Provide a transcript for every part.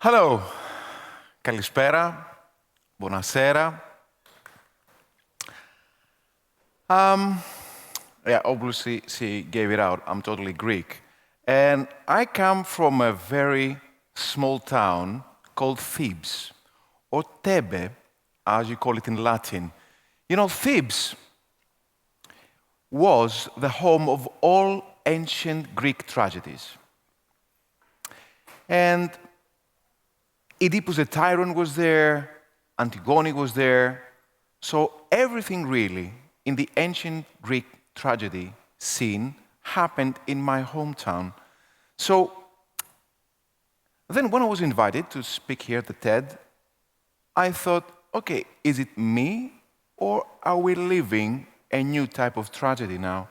Hello. Kalispera. Buonasera. Yeah, obviously she gave it out. I'm totally Greek. And I come from a very small town called Thebes, or Thebe, as you call it in Latin. You know, Thebes was the home of all ancient Greek tragedies. And Oedipus the tyrant was there, Antigone was there. So everything really in the ancient Greek tragedy scene happened in my hometown. So then when I was invited to speak here at the TED, I thought, okay, is it me or are we living a new type of tragedy now?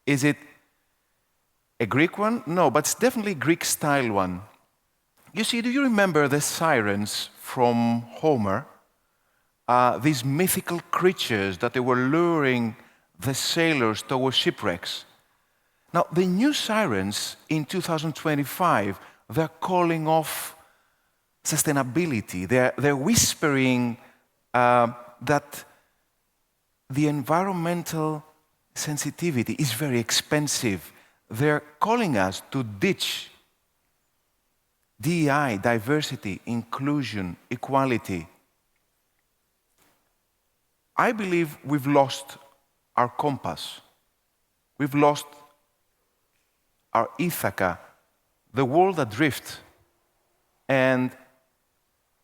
Is it a Greek one? No, but it's definitely a Greek style one. You see, do you remember the sirens from Homer? These mythical creatures that they were luring the sailors towards shipwrecks. Now, the new sirens in 2025, they're calling off sustainability. They're whispering that the environmental sensitivity is very expensive. They're calling us to ditch DEI, diversity, inclusion, equality. I believe we've lost our compass. We've lost our Ithaca, the world adrift. And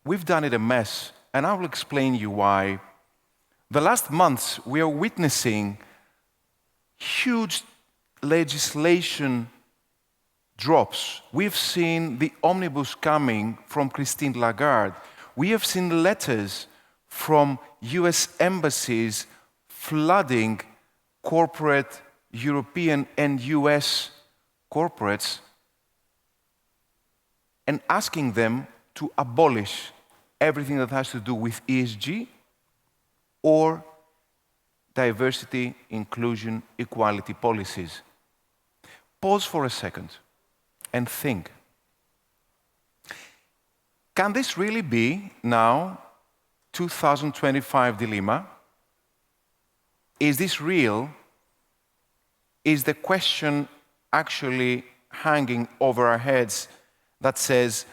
we've done it a mess. And I will explain you why. The last months, we are witnessing huge legislation drops. We've seen the omnibus coming from Christine Lagarde. We have seen letters from US embassies flooding corporate European and US corporates and asking them to abolish everything that has to do with ESG or diversity, inclusion, equality policies. Pause for a second and think. Can this really be now 2025 dilemma? Is this real? Is the question actually hanging over our heads that says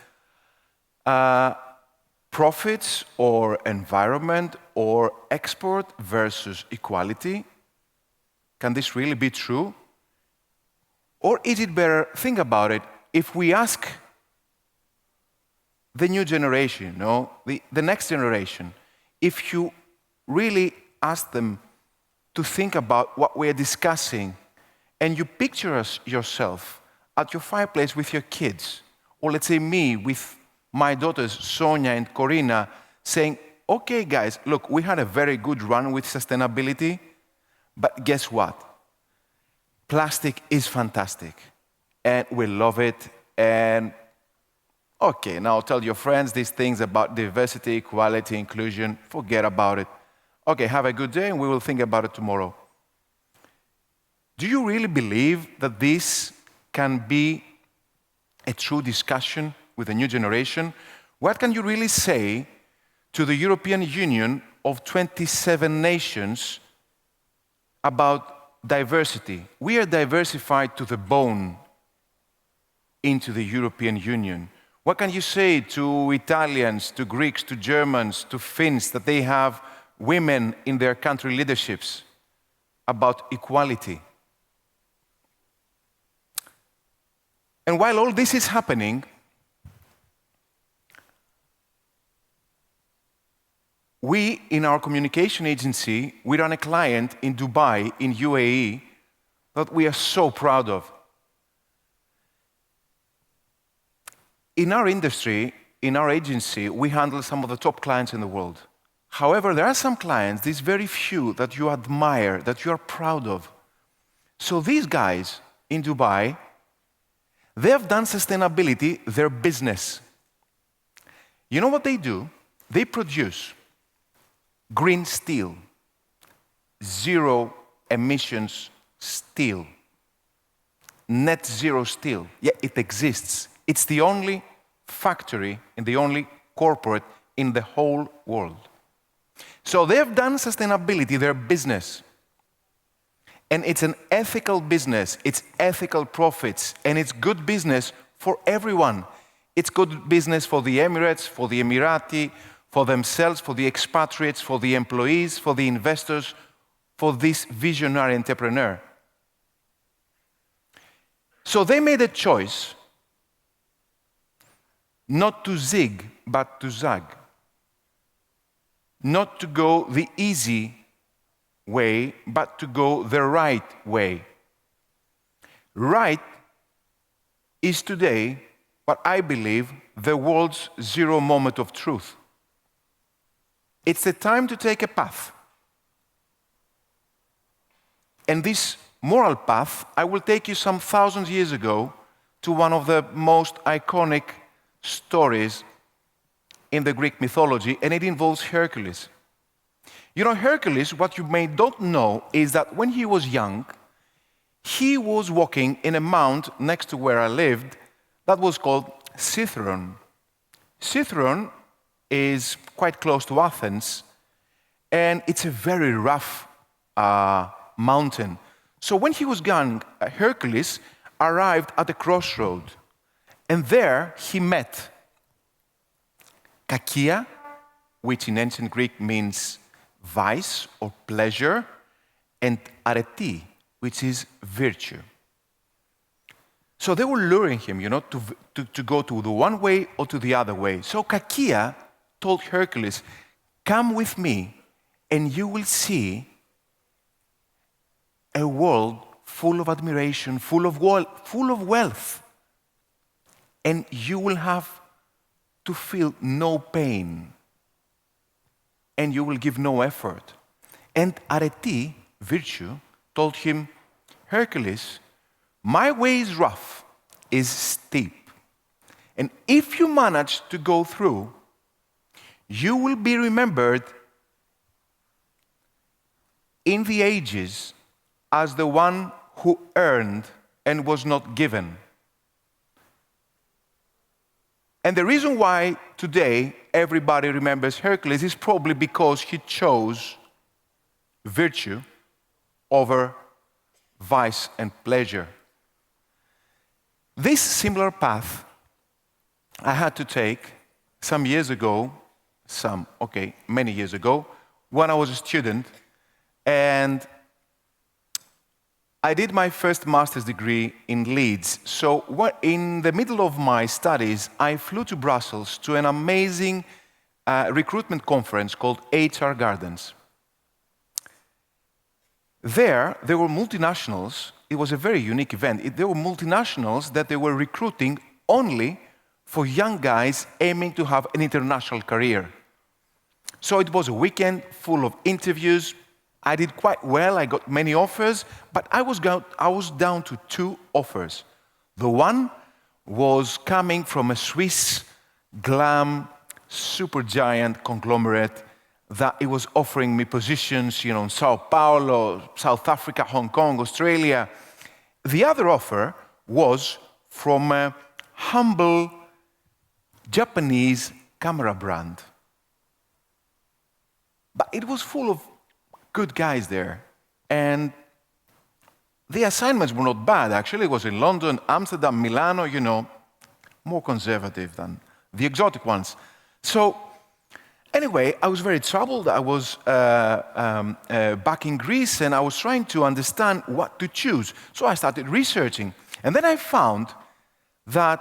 profits or environment or export versus equality? Can this really be true? Or is it better, think about it, if we ask the new generation, the next generation, if you really ask them to think about what we're discussing and you picture yourself at your fireplace with your kids, or let's say me with my daughters, Sonia and Corina, saying, okay guys, look, we had a very good run with sustainability, but guess what? Plastic is fantastic, and we love it, and okay, now tell your friends these things about diversity, equality, inclusion, forget about it. Okay, have a good day, and we will think about it tomorrow. Do you really believe that this can be a true discussion with the new generation? What can you really say to the European Union of 27 nations about diversity? We are diversified to the bone into the European Union. What can you say to Italians, to Greeks, to Germans, to Finns that they have women in their country leaderships about equality? And while all this is happening, we, in our communication agency, we run a client in Dubai, in UAE, that we are so proud of. In our industry, in our agency, we handle some of the top clients in the world. However, there are some clients, these very few, that you admire, that you are proud of. So these guys in Dubai, they have done sustainability their business. You know what they do? They produce green steel, zero emissions steel, net zero steel. Yeah, it exists. It's the only factory and the only corporate in the whole world. So they have done sustainability their business. And it's an ethical business, it's ethical profits, and it's good business for everyone. It's good business for the Emirates, for the Emirati, for themselves, for the expatriates, for the employees, for the investors, for this visionary entrepreneur. So they made a choice not to zig, but to zag. Not to go the easy way, but to go the right way. Right is today, what I believe, the world's zero moment of truth. It's the time to take a path. And this moral path, I will take you some thousands of years ago to one of the most iconic stories in the Greek mythology, and it involves Hercules. You know, Hercules, what you may not know is that when he was young, he was walking in a mount next to where I lived that was called Cithron. Cithron is quite close to Athens, and it's a very rough mountain. So when he was young, Hercules arrived at a crossroad, and there he met Kakia, which in ancient Greek means vice or pleasure, and areti, which is virtue. So they were luring him, to go to the one way or to the other way. So Kakia told Hercules, "Come with me and you will see a world full of admiration, full of wealth. And you will have to feel no pain. And you will give no effort." And areti, virtue, told him, "Hercules, my way is rough, is steep. And if you manage to go through, you will be remembered in the ages as the one who earned and was not given." And the reason why today everybody remembers Hercules is probably because he chose virtue over vice and pleasure. This similar path I had to take some years ago, many years ago, when I was a student, and I did my first master's degree in Leeds. So in the middle of my studies, I flew to Brussels to an amazing recruitment conference called HR Gardens. There were multinationals. It was a very unique event. There were multinationals that they were recruiting only for young guys aiming to have an international career. So it was a weekend full of interviews. I did quite well. I got many offers, but I was down to 2 offers. The one was coming from a Swiss glam supergiant conglomerate that it was offering me positions, in Sao Paulo, South Africa, Hong Kong, Australia. The other offer was from a humble Japanese camera brand. But it was full of good guys there. And the assignments were not bad, actually. It was in London, Amsterdam, Milano, more conservative than the exotic ones. So anyway, I was very troubled. I was back in Greece, and I was trying to understand what to choose. So I started researching. And then I found that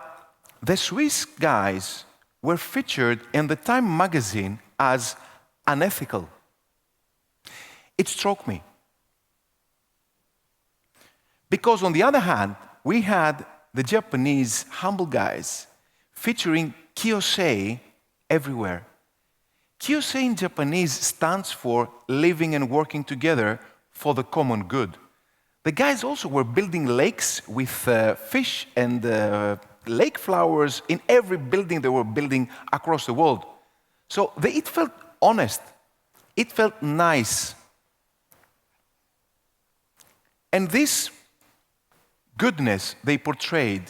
the Swiss guys were featured in the Time magazine as unethical. It struck me. Because on the other hand, we had the Japanese humble guys featuring Kyosei everywhere. Kyosei in Japanese stands for living and working together for the common good. The guys also were building lakes with fish and lake flowers in every building they were building across the world. So it felt honest. It felt nice. And this goodness they portrayed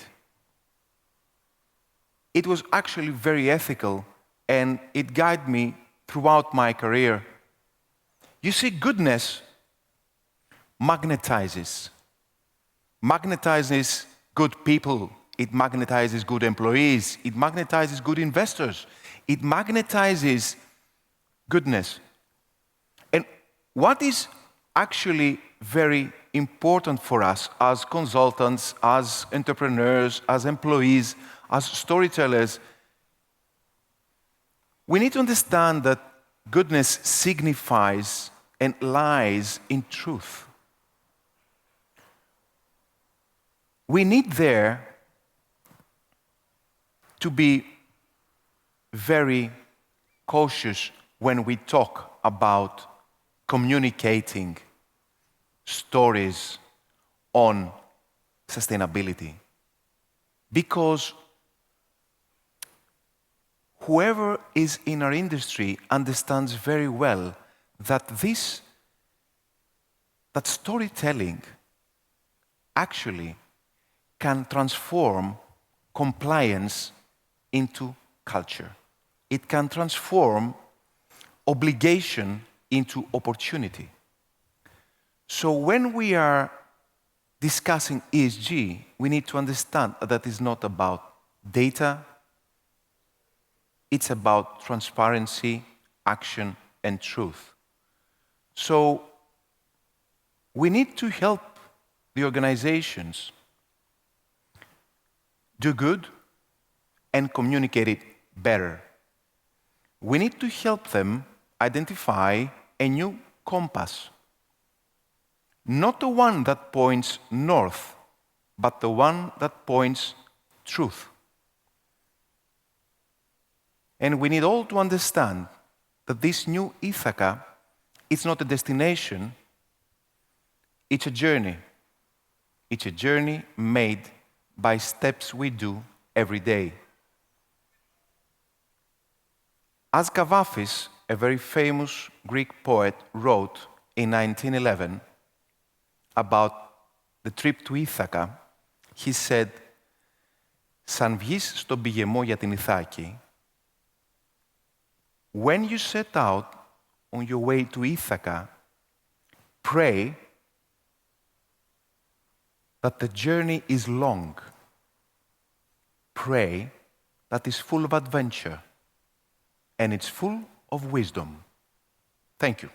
it was actually very ethical, and it guided me throughout my career. You see, goodness magnetizes. Magnetizes good people. It magnetizes good employees. It magnetizes good investors. It magnetizes goodness. And what is actually very important for us as consultants, as entrepreneurs, as employees, as storytellers, we need to understand that goodness signifies and lies in truth. We need there to be very cautious when we talk about communicating stories on sustainability. Because whoever is in our industry understands very well that that storytelling actually can transform compliance into culture. It can transform obligation into opportunity. So when we are discussing ESG, we need to understand that it's not about data, it's about transparency, action, and truth. So we need to help the organizations do good and communicate it better. We need to help them identify a new compass. Not the one that points north, but the one that points truth. And we need all to understand that this new Ithaca is not a destination, it's a journey. It's a journey made by steps we do every day. As Kavafis, a very famous Greek poet, wrote in 1911 about the trip to Ithaca, he said, «Σαν βγεις στον πηγεμό για την Ιθάκη, when you set out on your way to Ithaca, pray that the journey is long. Pray that it's full of adventure and it's full of wisdom.» Thank you.